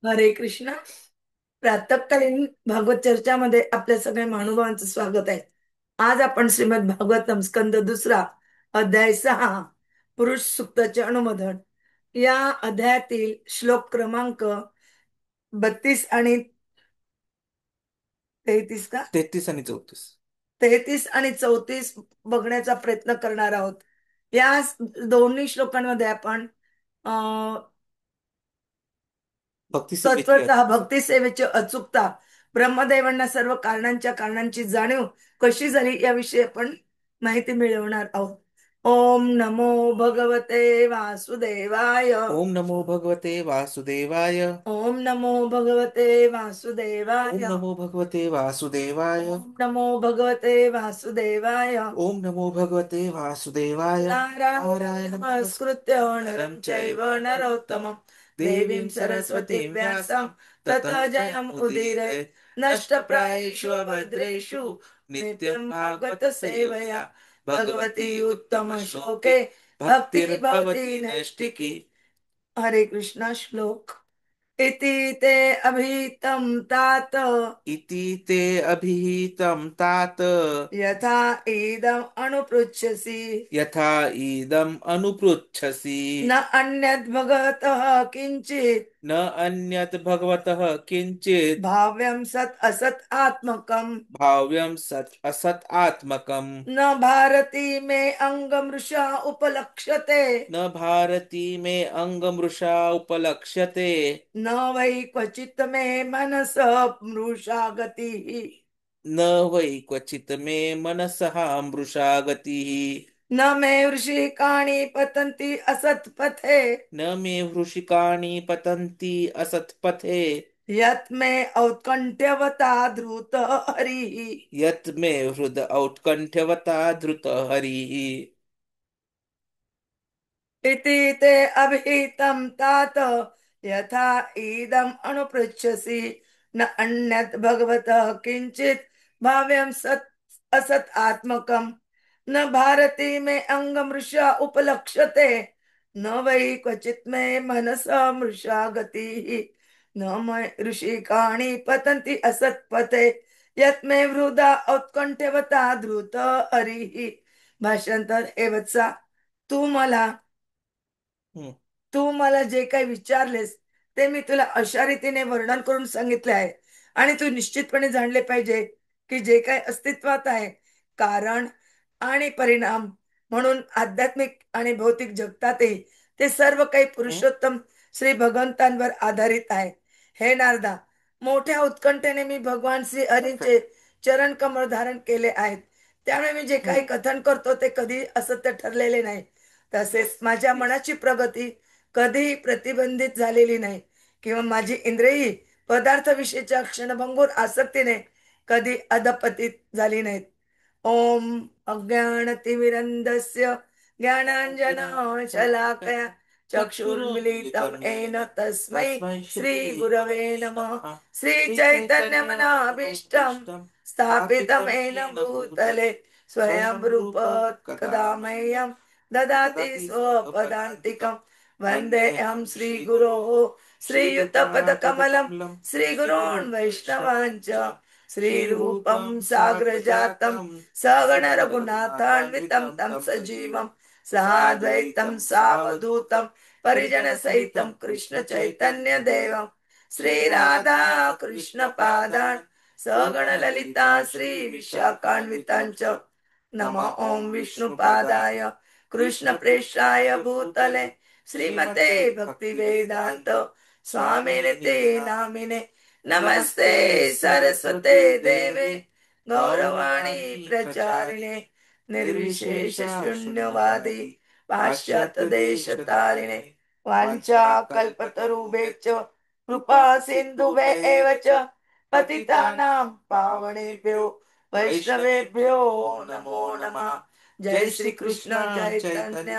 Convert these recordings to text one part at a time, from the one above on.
हरे कृष्ण. प्रातःकालीन भागवत चर्चामध्ये आपल्या सगळ्या महानुभावांचं स्वागत आहे. आज आपण श्रीमद भागवतम स्कंद दुसरा अध्याय 6 पुरुष सूक्ताचे अनुमोदन या अध्यायातील श्लोक क्रमांक 32 आणि 33 का 33 आणि 34. 33 आणि 34 बघण्याचा प्रयत्न करणार आहोत. या दोन्ही श्लोकांमध्ये आपण भक्ती सेवेची तत्वतः भक्ती सेवेची अचूकता, ब्रह्मदेवांना सर्व कारणांची जाणीव कशी झाली याविषयी आपण माहिती मिळवणार आहोत. ओम नमो भगवते वासुदेवाय. ओम नमो भगवते वासुदेवाय. ओम नमो भगवते वासुदेवाय. ओम नमो भगवते वासुदेवाय. ओम नमो भगवते वासुदेवाय. ओम नमो भगवते वासुदेवाय. नारायण नारायणं नमस्कृत्य नरं चैव नरोत्तमं देवीं सरस्वतीं व्यासं ततो जयमुदीरये. नष्टप्रायेषु भद्रेषु नित्यं भागवत सेवया भगवती उत्तम श्लोके भक्तिर्भवती नैष्टिकी. हरे कृष्णा. श्लोक इति ते अभीतं तात इति ते अभिहितं तात यथा इदम् अनुपृच्छसि यथा इदम् अनुपृच्छसि न अन्यद् भगवतः किञ्चित् न अन्यत् भगवतः किञ्चित् भाव्यं सत् असत् आत्मकम् भाव्यं सत् असत् आत्मकम् न भारती मे अंगमृषा उपलक्ष्यते न भारती मे अंगमृषा उपलक्ष्यते न वै क्वचित् मे मनस मृषा गतिः न वै क्वचित् मे मनसः मृषा गतिः न मे वृषिकाणि पतन्ति असत्पथे न मे वृषिकाणि पतन्ति असत्पथे यत् मे औत्कण्ठ्यवता धृत हरिः. यत् मे हृद औत्कण्ठ्यवता धृत हरिः. इति ते अभिहितं तात यथा इदम् अनुपृच्छसि न अन्यत् भगवतः किञ्चित् भाव्यं सत् असत् आत्मकम् न भारती मे अंगमृषा उपलक्ष्यते न वै क्वचित् मे मनसा मृषा गतिः न मे ऋषिकाणि पतन्ति असत्पथे यत् मे हृदा उत्कण्ठ्यवता धृत हरिः. भाषांतर हे वत्सा, तू मला हम्म. तू मला जे काही विचारलेस ते मी तुला अशा रीतीने वर्णन करून सांगितले आहे. आणि तू निश्चितपणे जाणले पाहिजे की जे काही अस्तित्वात आहे, कारण आणि परिणाम म्हणून आध्यात्मिक आणि भौतिक जगतातही ते सर्व काही हम्म. पुरुषोत्तम श्री भगवंतांवर आधारित आहे. हे नारदा, मोठ्या उत्कंठेने मी भगवान श्री हरींचे चरण कमळ धारण केले आहेत. त्यामुळे मी जे काही हम्म. कथन करतो ते कधी असत्य ठरलेले नाही. तसेच माझ्या मनाची प्रगती कधीही प्रतिबंधित झालेली नाही किंवा माझी इंद्रियही पदार्थ विषयीच्या क्षणभंगूर आसक्तीने कधी अधपतित झाली नाहीत. ओम अज्ञानतिमिरन्धस्य ज्ञानाञ्जनशलाकया चक्षुर्मिलितं येन तस्मै तस्मै श्री गुरवे नमः. नमः. श्रीचैतन्यमनाभीष्टं श्रीचैतन्यमनोभीष्टं स्थापितं स्थापितं येन येन भूतले भूतले स्वयं स्वयं रूप रूप कदा कदा मह्यं ददाति ददाति स्वपदान्तिकं. स्वपदान्तिकं. वन्देऽहं वन्देऽहं श्रीगुरोः श्रीगुरोः श्रीयुतपदकमलं श्रीयुतापदकमलं श्रीगुरोन् श्रीगुरून् वैष्णवाञ्च वैष्णवांच श्रीरूपं श्रीरूपं साग्रजातं साग्रजातं सगण रघुनाथान्वितं सगणरघुनाथान्वितं तं तं सजीवं सजीवं साद्वैतं साद्वैतं सावधूतं सावधूतं परिजनसहितं परिजनसहितं कृष्ण चैतन्य कृष्णचैतन्यदेवं देवं श्रीराधा श्रीराधा कृष्ण पादान् कृष्णपादान् सगण ललिता सगणललिता श्री विशाखान्वितांच. श्रीविशाखान्वितांच. नमः नमः ओम ॐ विष्णुपादाय विष्णुपादाय कृष्ण प्रेष्ठाय कृष्णपृष्ठाय भूतले भूतले श्रीमते श्रीमते भक्ति वेदांत भक्तिवेदान्त स्वामिने स्वामिने ते नामिने. नामिने. नमस्ते नमस्ते सरस्वते सरस्वते देवे देवे गौरवाणी गौरवाणी प्रचारिणे प्रचारिणे निर्विशेष निर्विशेष शून्यवादी शून्यवादी पाश्चात्य पाश्चात्य देश देश तारिणे तारिणे वांचा वाञ्छा कल्पतरुभ्यश्च कल्पतरुभ्यश्च कृपा कृपा सिन्धुभ्य एव सिन्धुभ्यैव च च पतितानां पतितानां पावनेभ्यो पावनेभ्यो वैष्णवेभ्यो वैष्णवेभ्यो नमो नमो नमः. नमः. जय जय श्री श्री कृष्ण कृष्ण चैतन्य चैतन्य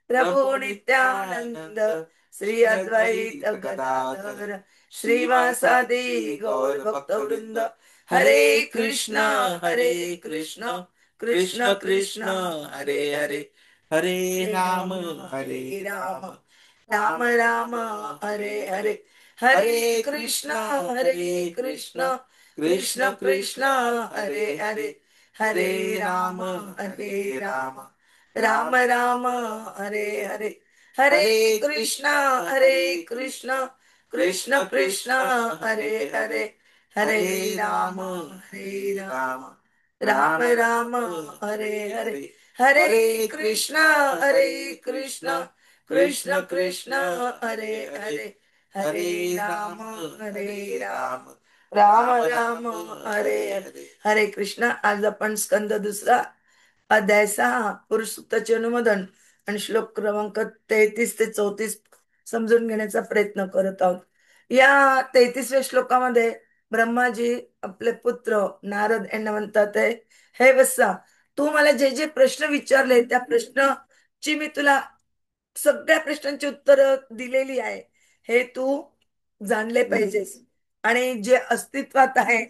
प्रभु प्रभु नित्यानंद नित्यानंद श्री श्री अद्वैत अद्वैत गदाधर गदाधर श्रीवासादि श्रीवासादि गौर गौर भक्त भक्त वृंद. वृंद. हरे हरे कृष्ण कृष्ण हरे हरे कृष्ण कृष्ण कृष्ण कृष्ण कृष्ण कृष्ण हरे हरे हरे हरे. हरे हरे राम राम हरे हरे राम राम राम राम राम राम हरे हरे हरे. हरे. हरे कृष्ण हरे कृष्ण कृष्ण कृष्ण हरे हरे, हरे राम हरे राम राम राम हरे हरे, हरे कृष्ण हरे कृष्ण कृष्ण कृष्ण हरे हरे, हरे राम हरे राम राम राम हरे हरे, हरे कृष्ण हरे कृष्ण कृष्ण कृष्ण हरे हरे, हरे राम हरे राम राम राम हरे हरे, हरे कृष्ण. आज आपण स्कंद दुसरा अध्याय 6 पुरुष सूक्ताचे अनुमोदन आणि श्लोक क्रमांक 33 ते 34 समजून घेण्याचा प्रयत्न करत आहोत. या 33व्या श्लोकामध्ये ब्रह्माजी आपले पुत्र नारद यांना म्हणतात आहे, हे वत्सा, तू मला जे जे प्रश्न विचारले त्या प्रश्नाची मी तुला सगळ्या प्रश्नांची उत्तर दिलेली आहे, हे तू जाणले पाहिजेस. आणि जे अस्तित्वात आहे,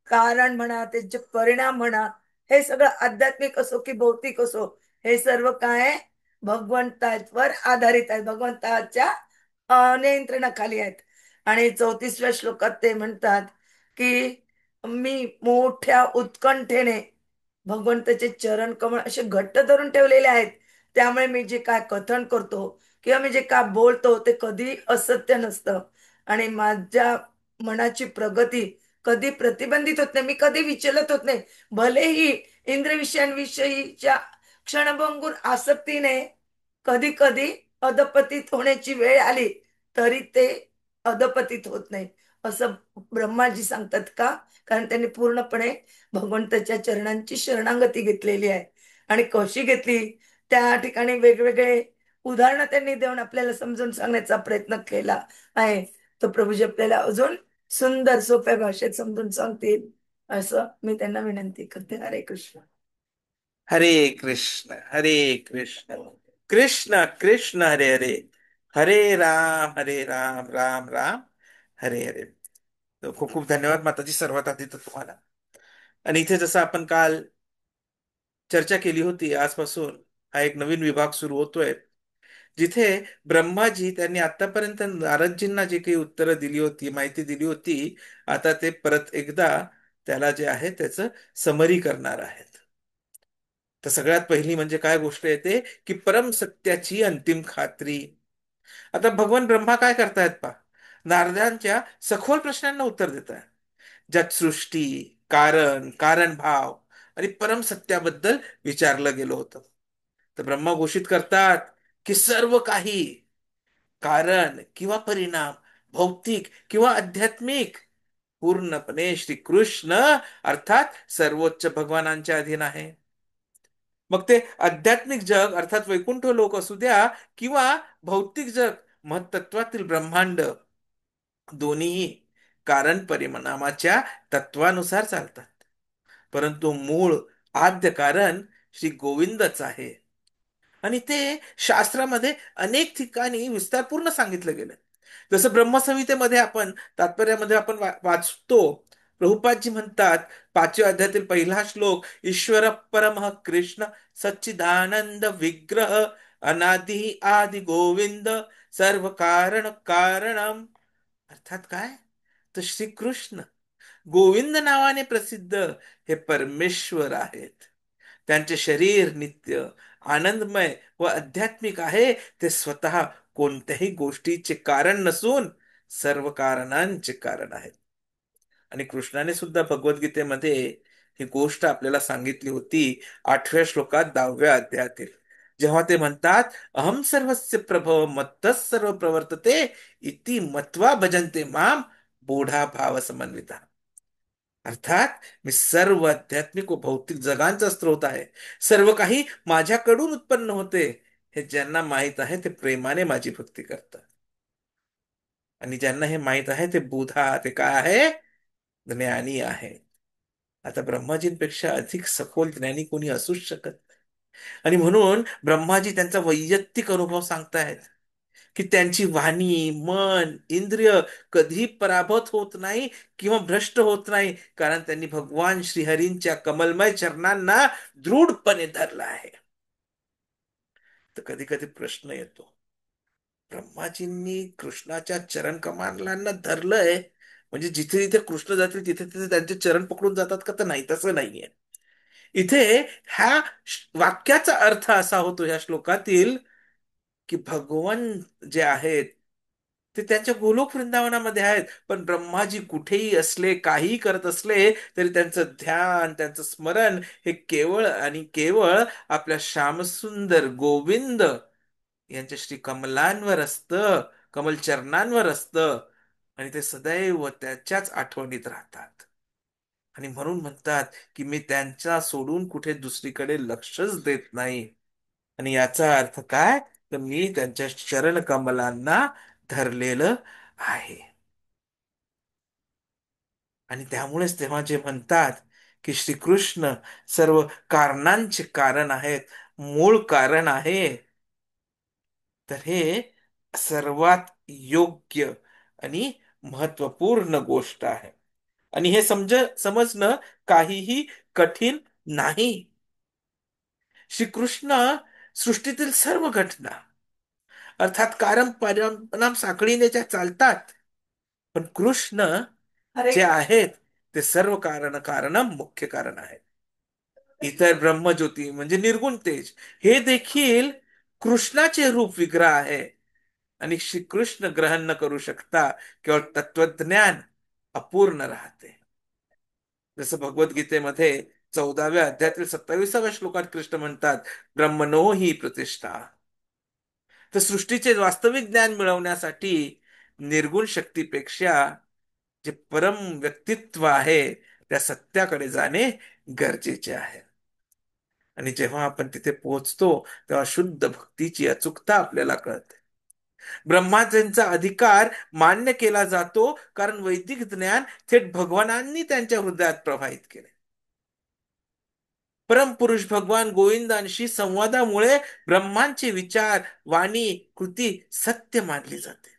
कारण म्हणा त्याचे परिणाम म्हणा, हे सगळं आध्यात्मिक असो की भौतिक असो, हे सर्व काय आहे? भगवंतावर आधारित आहे, भगवंताच्या नियंत्रणाखाली आहेत. आणि 34व्या श्लोकात ते म्हणतात की मी मोठ्या उत्कंठेने भगवंताचे चरण कमळ असे घट्ट धरून ठेवलेले आहेत, त्यामुळे मी जे काय कथन करतो किंवा मी जे काय बोलतो ते कधी असत्य नसतं. आणि माझ्या मनाची प्रगती कधी प्रतिबंधित होत नाही, मी कधी विचलित होत नाही. भलेही इंद्र विषयांविषयीच्या क्षणभंगूर आसक्तीने कधी कधी अधपतित होण्याची वेळ आली, तरी ते अधपतित होत नाही, असं ब्रह्माजी सांगतात. का? कारण त्यांनी पूर्णपणे भगवंताच्या चरणांची शरणागती घेतलेली आहे. आणि कशी घेतली, त्या ठिकाणी वेगवेगळे उदाहरणं त्यांनी देऊन आपल्याला समजून सांगण्याचा प्रयत्न केला आहे. तर प्रभूजी आपल्याला अजून सुंदर सोप्या भाषेत समजून सांगतील, असं मी त्यांना विनंती करते. हरे कृष्ण. हरे हरे कृष्ण कृष्ण कृष्ण हरे हरे, हरे राम राम राम हरे हरे. तर खूप खूप धन्यवाद माताजी, सर्वात आधी तर तुम्हाला. आणि इथे जसं आपण काल चर्चा केली होती, आजपासून हा एक नवीन विभाग सुरू होतोय, जिथे ब्रह्माजी त्यांनी आतापर्यंत नारदजींना जे काही उत्तरं दिली होती, माहिती दिली होती, आता ते परत एकदा त्याला जे आहे त्याचं समरी करणार आहेत. तर सगळ्यात पहिली म्हणजे काय गोष्ट येते, की परम सत्याची अंतिम खात्री. आता भगवान ब्रह्मा काय करतायत पा, नारदांच्या सखोल प्रश्नांना उत्तर देत आहेत, ज्यात सृष्टी, कारण, कारणभाव आणि परम सत्याबद्दल विचारलं गेलं होतं. तर ब्रह्मा घोषित करतात की सर्व काही, कारण किंवा परिणाम, भौतिक किंवा आध्यात्मिक, पूर्णपणे श्रीकृष्ण अर्थात सर्वोच्च भगवानांच्या अधीन आहे. मग ते आध्यात्मिक जग अर्थात वैकुंठ लोक असू द्या किंवा भौतिक जग महत्त्वातील ब्रह्मांड, दोन्हीही कारण परिणामाच्या तत्वानुसार चालतात. परंतु मूळ आद्य कारण श्री गोविंदच आहे. आणि ते शास्त्रामध्ये अनेक ठिकाणी विस्तारपूर्ण सांगितलं गेलं. जसं ब्रह्मसंहितेमध्ये आपण तात्पर्यामध्ये आपण वाचतो, प्रभुपादजी म्हणतात, 5व्या अध्यायातील पहिला श्लोक, ईश्वर परमः कृष्ण सच्चिदानंद विग्रह अनादि आदि गोविंद सर्व कारण कारणम. अर्थात काय, तर श्रीकृष्ण गोविंद नावाने प्रसिद्ध हे परमेश्वर आहेत. त्यांचे शरीर नित्य आनंदमय व आध्यात्मिक आहे. ते स्वतः कोणत्याही गोष्टीचे कारण नसून सर्व कारणांचे कारण आहेत. आणि कृष्णाने सुद्धा भगवद्गीतेमध्ये ही गोष्ट आपल्याला सांगितली होती, 8व्या श्लोकात 10व्या अध्यायातील, जेव्हा ते म्हणतात, अहम सर्वस्य प्रभव मत्तः सर्व प्रवर्तते इति मत्वा भजन्ते माम मूढा भाव समन्विता. अर्थात मी सर्व आध्यात्मिक व भौतिक जगांचा स्रोत आहे, सर्व काही माझ्याकडून उत्पन्न होते, हे ज्यांना माहित आहे ते प्रेमाने माझी भक्ती करतात. आणि ज्यांना हे माहित आहे ते बुधा, ते काय आहे, ज्ञानी आहे. आता ब्रह्माजींपेक्षा अधिक सखोल ज्ञानी कोणी असूच शकत नाही. आणि म्हणून ब्रह्माजी त्यांचा वैयक्तिक अनुभव सांगतायत, की त्यांची वाणी, मन, इंद्रिय कधी पराभूत होत नाही किंवा भ्रष्ट होत नाही, कारण त्यांनी भगवान श्रीहरींच्या कमलमय चरणांना दृढपणे धरला आहे. तर कधी कधी प्रश्न येतो, ब्रह्माजींनी कृष्णाच्या चरण कमलांना धरलंय, म्हणजे जिथे जिथे कृष्ण जातील तिथे तिथे त्यांचे चरण पकडून जातात का? तर नाही, तसं नाहीये. इथे ह्या वाक्याचा अर्थ असा होतो ह्या श्लोकातील, की भगवान जे आहेत ते त्यांच्या गोलोक वृंदावनामध्ये आहेत, पण ब्रह्माजी कुठेही असले, काहीही करत असले, तरी त्यांचं ध्यान, त्यांचं स्मरण हे केवळ आणि केवळ आपल्या श्यामसुंदर गोविंद यांच्या श्री कमलांवर असतं, कमल चरणांवर असतं. आणि ते सदैव त्याच्याच आठवणीत राहतात. आणि म्हणून म्हणतात की मी त्यांच्या सोडून कुठे दुसरीकडे लक्षच देत नाही. आणि याचा अर्थ काय? तर मी त्यांच्या चरण कमलांना धरलेलं आहे. आणि त्यामुळेच तेव्हा जे म्हणतात की श्रीकृष्ण सर्व कारणांचे कारण आहेत, मूळ कारण आहे, तर हे सर्वात योग्य आणि महत्वपूर्ण गोष्ट आहे. आणि हे समजणं काहीही कठीण नाही. श्रीकृष्ण सृष्टीतील सर्व घटना अर्थात कारण परिणाम साखळीने ज्या चालतात, पण कृष्ण अरे जे आहेत ते सर्व कारण मुख्य कारण आहेत. इतर ब्रह्मज्योती म्हणजे निर्गुण तेज हे देखील कृष्णाचे रूप विग्रह आहे. आणि श्रीकृष्ण ग्रहण न करू शकता केवळ तत्वज्ञान अपूर्ण राहते. जसं भगवद्गीतेमध्ये 14व्या अध्यायातील 27व्या श्लोकात कृष्ण म्हणतात, ब्रह्मणो ही प्रतिष्ठा. तर सृष्टीचे वास्तविक ज्ञान मिळवण्यासाठी निर्गुण शक्तीपेक्षा जे परम व्यक्तित्व आहे त्या सत्याकडे जाणे गरजेचे आहे. आणि जेव्हा आपण तिथे पोहोचतो तेव्हा शुद्ध भक्तीची अचूकता आपल्याला कळते. ब्रह्माजींचा अधिकार मान्य केला जातो, कारण वैदिक ज्ञान थेट भगवानांनी त्यांच्या हृदयात प्रवाहित केले. परमपुरुष भगवान गोविंदांशी संवादामुळे ब्रह्मांचे विचार, वाणी, कृती सत्य मानली जाते.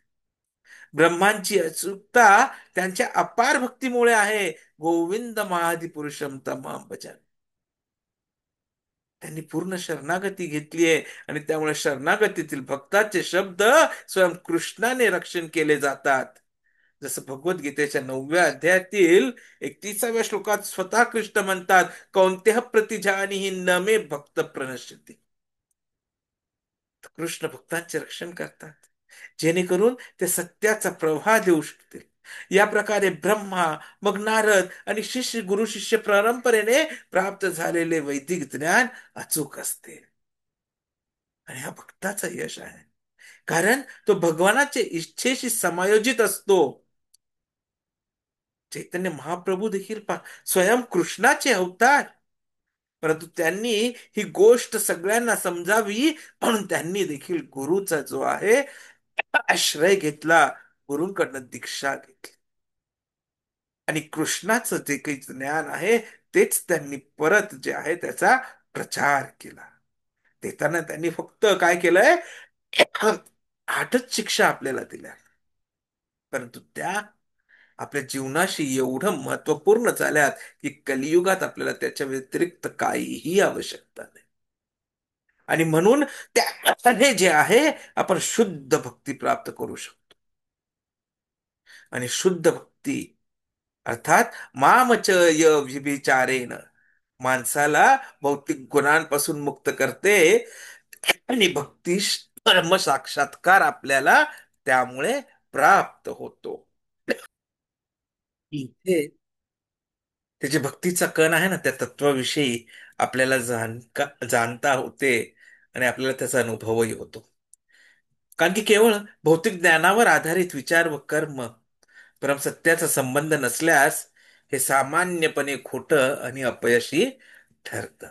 ब्रह्मांची अचूकता त्यांच्या अपार भक्तीमुळे आहे. गोविंद महाधिपुरुषम तमाम भजन. त्यांनी पूर्ण शरणागती घेतलीये, आणि त्यामुळे शरणागतीतील भक्ताचे शब्द स्वयं कृष्णाने रक्षण केले जातात. जसं भगवद्गीतेच्या 9व्या अध्यायातील 31व्या श्लोकात स्वतः कृष्ण म्हणतात, कौंतेह प्रतिजानीहि न मे भक्त प्रणश्यती. कृष्ण भक्तांचे रक्षण करतात, जेणेकरून ते सत्याचा प्रवाह देऊ शकतील. या प्रकारे ब्रह्मा, मग नारद आणि शिष्य गुरु शिष्य परंपरेने प्राप्त झालेले वैदिक ज्ञान अचूक असते. आणि हा भक्ताचा यश आहे, कारण तो भगवानाच्या इच्छेशी समायोजित असतो. चैतन्य महाप्रभू देखील स्वयं कृष्णाचे अवतार, परंतु त्यांनी ही गोष्ट सगळ्यांना समजावी म्हणून त्यांनी देखील गुरुचा जो आहे आश्रय घेतला, गुरूंकडनं दीक्षा घेतली. आणि कृष्णाचं जे काही ज्ञान आहे तेच त्यांनी परत जे आहे त्याचा प्रचार केला. देताना त्यांनी फक्त काय केलंय, 8च शिक्षा आपल्याला दिल्या, परंतु त्या आपल्या जीवनाशी एवढं महत्वपूर्ण झाल्यात की कलियुगात आपल्याला त्याच्या व्यतिरिक्त काहीही आवश्यकता नाही. आणि म्हणून त्याने जे आहे आपण शुद्ध भक्ती प्राप्त करू शकतो. आणि शुद्ध भक्ती अर्थात मामच य व्यभिचारेन माणसाला भौतिक गुणांपासून मुक्त करते. आणि भक्ती परम साक्षात्कार आपल्याला त्यामुळे प्राप्त होतो. इथे त्याचे भक्तीचा कण आहे ना, त्या तत्वाविषयी आपल्याला जाणता होते, आणि आपल्याला त्याचा अनुभवही होतो. कारण की केवळ भौतिक ज्ञानावर आधारित विचार व कर्म परमसत्याचा संबंध नसल्यास हे सामान्यपणे खोटं आणि अपयशी ठरतं.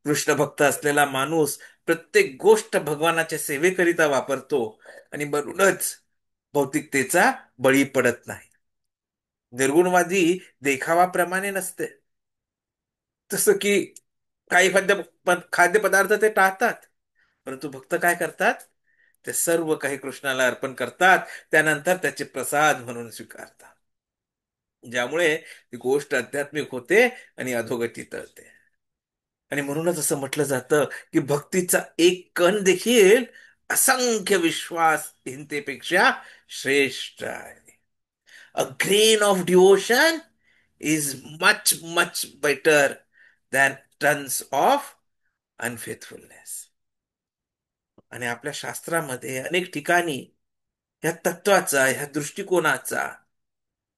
कृष्ण भक्त असलेला माणूस प्रत्येक गोष्ट भगवानाच्या सेवेकरिता वापरतो, आणि म्हणूनच भौतिकतेचा बळी पडत नाही. निर्गुणवादी देखावाप्रमाणे नसते. जसं की काही खाद्यपदार्थ ते टाळतात, परंतु भक्त काय करतात, ते सर्व काही कृष्णाला अर्पण करतात, त्यानंतर त्याचे प्रसाद म्हणून स्वीकारतात. ज्यामुळे ती गोष्ट आध्यात्मिक होते आणि अधोगती टळते. आणि म्हणूनच असं म्हटलं जातं की भक्तीचा एक कण देखील असंख्य विश्वासहीनतेपेक्षा श्रेष्ठ आहे. A grain of devotion is much much better than tons of unfaithfulness. आणि आपल्या शास्त्रामध्ये अनेक ठिकाणी ह्या तत्वाचा, ह्या दृष्टिकोनाचा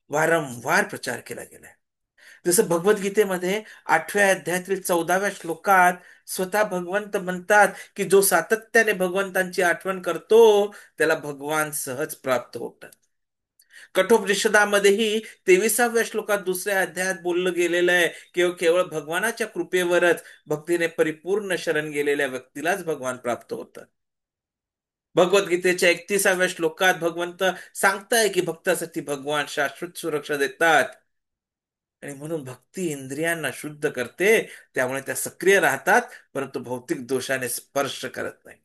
वारंवार प्रचार केला गेलाय. जसं भगवद्गीतेमध्ये 8व्या अध्यायातील 14व्या श्लोकात स्वतः भगवंत म्हणतात की जो सातत्याने भगवंतांची आठवण करतो त्याला भगवान सहज प्राप्त होतात. कठोपनिषदामध्येही 23व्या श्लोकात 2ऱ्या अध्यायात बोललं गेलेलं आहे की केवळ भगवानाच्या कृपेवरच भक्तीने परिपूर्ण शरण गेलेल्या व्यक्तीलाच भगवान प्राप्त होतात. भगवद्गीतेच्या 31व्या श्लोकात भगवंत सांगताय की भक्तासाठी भगवान शाश्वत सुरक्षा देतात. आणि म्हणून भक्ती इंद्रियांना शुद्ध करते, त्यामुळे त्या सक्रिय राहतात, परंतु भौतिक दोषाने स्पर्श करत नाही.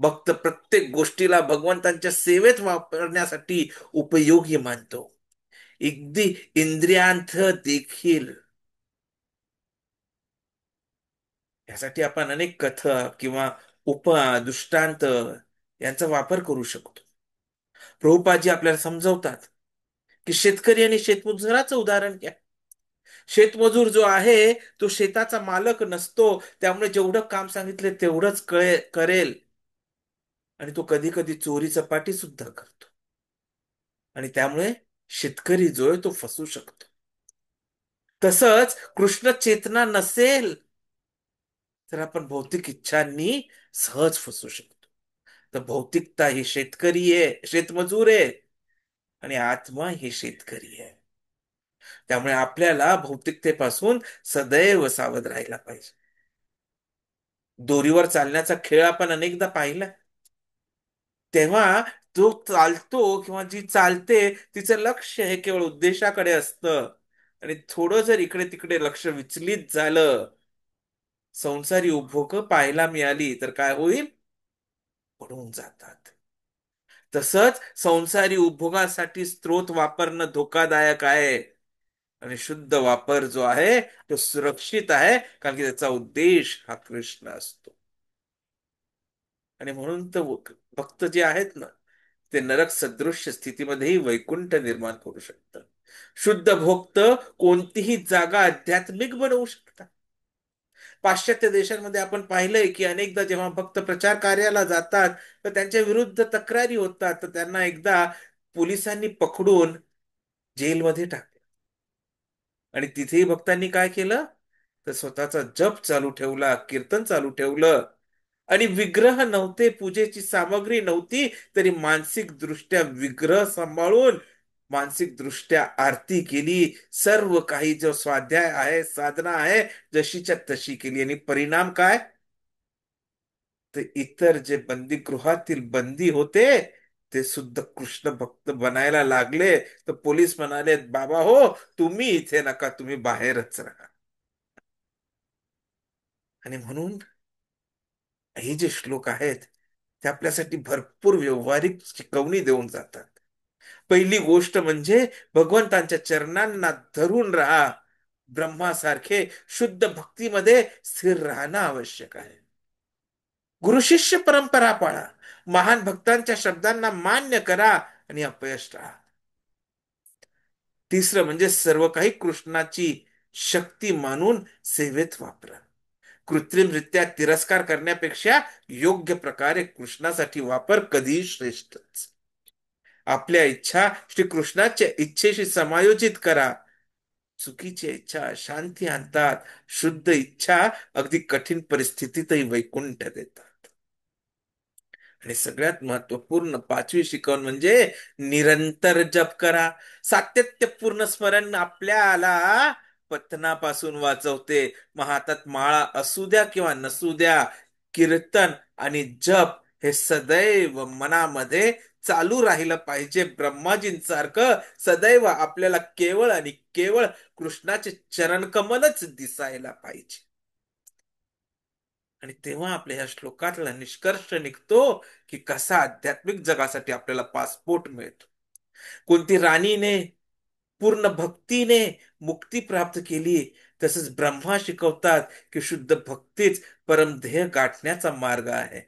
भक्त प्रत्येक गोष्टीला भगवंतांच्या सेवेत वापरण्यासाठी उपयोगी मानतो, अगदी इंद्रियांत देखील. यासाठी आपण अनेक कथा किंवा उपमा, दृष्टांत यांचा वापर करू शकतो. प्रभुपादजी आपल्याला समजवतात की शेतकरी आणि शेतमजुराचं उदाहरण घ्या. शेतमजूर जो आहे तो शेताचा मालक नसतो, त्यामुळे जेवढं काम सांगितले तेवढंच करेल. आणि तो कधी कधी चोरी चपाटी सुद्धा करतो. आणि त्यामुळे शेतकरी जो आहे तो फसू शकतो. तसंच कृष्ण चेतना नसेल तर आपण भौतिक इच्छांनी सहज फसू शकतो. तर भौतिकता ही शेतकरी आहे, शेतमजूर आहे, आणि आत्मा ही शेतकरी आहे. त्यामुळे आपल्याला भौतिकतेपासून सदैव सावध राहायला पाहिजे. दोरीवर चालण्याचा खेळ आपण अनेकदा पाहिला. तेव्हा जो चालतो किंवा जी चालते तिचं लक्ष हे केवळ उद्देशाकडे असतं. आणि थोडं जर इकडे तिकडे लक्ष विचलित झालं, संसारी उपभोग पाहायला मिळाली तर काय होईल? पडून जातात. तसंच संसारी उपभोगासाठी स्त्रोत वापरणं धोकादायक आहे. आणि शुद्ध वापर जो आहे तो सुरक्षित आहे, कारण की त्याचा उद्देश हा कृष्ण असतो. आणि म्हणून तर भक्त जे आहेत ना, ते नरक सदृश्य स्थितीमध्येही वैकुंठ निर्माण करू शकतात. शुद्ध भक्त कोणतीही जागा आध्यात्मिक बनवू शकतात. पाश्चात्य देशांमध्ये आपण पाहिलंय की अनेकदा जेव्हा भक्त प्रचार कार्याला जातात तर त्यांच्या विरुद्ध तक्रारी होतात, तर त्यांना एकदा पोलिसांनी पकडून जेलमध्ये टाकलं. आणि तिथेही भक्तांनी काय केलं? तर स्वतःचा जप चालू ठेवला, कीर्तन चालू ठेवलं. आणि विग्रह नव्हते, पूजेची सामग्री नव्हती, तरी मानसिक दृष्ट्या विग्रह सांभाळून मानसिक दृष्ट्या आरती केली. सर्व काही जो स्वाध्याय आहे, साधना आहे, जशीच्या तशी केली. आणि परिणाम काय? तर इतर जे बंदीगृहातील बंदी होते ते सुद्धा कृष्ण भक्त बनायला लागले. तर पोलीस म्हणाले, बाबा हो, तुम्ही इथे नका, तुम्ही बाहेरच राहा. आणि म्हणून हे जे श्लोक आहेत ते आपल्यासाठी भरपूर व्यावहारिक शिकवणी देऊन जातात. पहिली गोष्ट म्हणजे भगवंतांच्या चरणांना धरून राहा. ब्रह्मासारखे शुद्ध भक्तीमध्ये स्थिर राहणं आवश्यक आहे. गुरु शिष्य परंपरा पाळा. महान भक्तांच्या शब्दांना मान्य करा आणि अपयश टाळा. तिसरं म्हणजे सर्व काही कृष्णाची शक्ती मानून सेवेत वापरा. कृत्रिमरित्या तिरस्कार करण्यापेक्षा योग्य प्रकारे कृष्णासाठी वापर कधीही श्रेष्ठच. आपल्या इच्छा श्री कृष्णाच्या इच्छेशी समायोजित करा. चुकीच्या इच्छा शांती आणतात, शुद्ध इच्छा अगदी कठीण परिस्थितीतही वैकुंठ देतात. आणि सगळ्यात महत्वपूर्ण पाचवी शिकवण म्हणजे निरंतर जप करा. सातत्यपूर्ण स्मरण आपल्याला पतनापासून वाचवते. मग हातात माळा असू द्या किंवा नसू द्या, कीर्तन आणि जप हे सदैव मनामध्ये चालू राहिलं पाहिजे. ब्रह्माजींसारखं सदैव आपल्याला केवळ आणि केवळ कृष्णाचे चरणकमलच दिसायला पाहिजे. आणि तेव्हा आपल्या ह्या श्लोकातला निष्कर्ष निघतो की कसा आध्यात्मिक जगासाठी आपल्याला पासपोर्ट मिळतो. कोणती राणीने पूर्ण भक्तीने मुक्ती प्राप्त केली, तसंच ब्रह्मा शिकवतात की शुद्ध भक्तीच परमध्येय गाठण्याचा मार्ग आहे.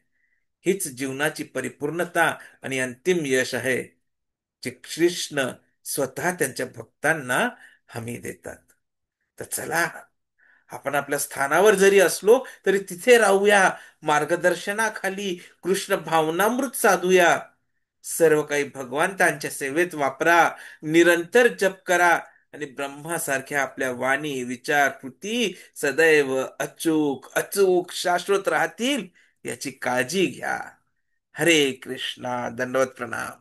हीच जीवनाची परिपूर्णता आणि अंतिम यश आहे, जे कृष्ण स्वतः त्यांच्या भक्तांना हमी देतात. तर चला, आपण आपल्या स्थानावर जरी असलो तरी तिथे राहूया, मार्गदर्शनाखाली कृष्ण भावनामृत साधूया, सर्व काही भगवंतांच्या सेवेत वापरा, निरंतर जप करा आणि ब्रह्मासारख्या आपल्या वाणी, विचार, कृती सदैव अचूक अचूक शाश्वत राहतील याची काळजी घ्या. हरे कृष्णा. दंडवत प्रणाम.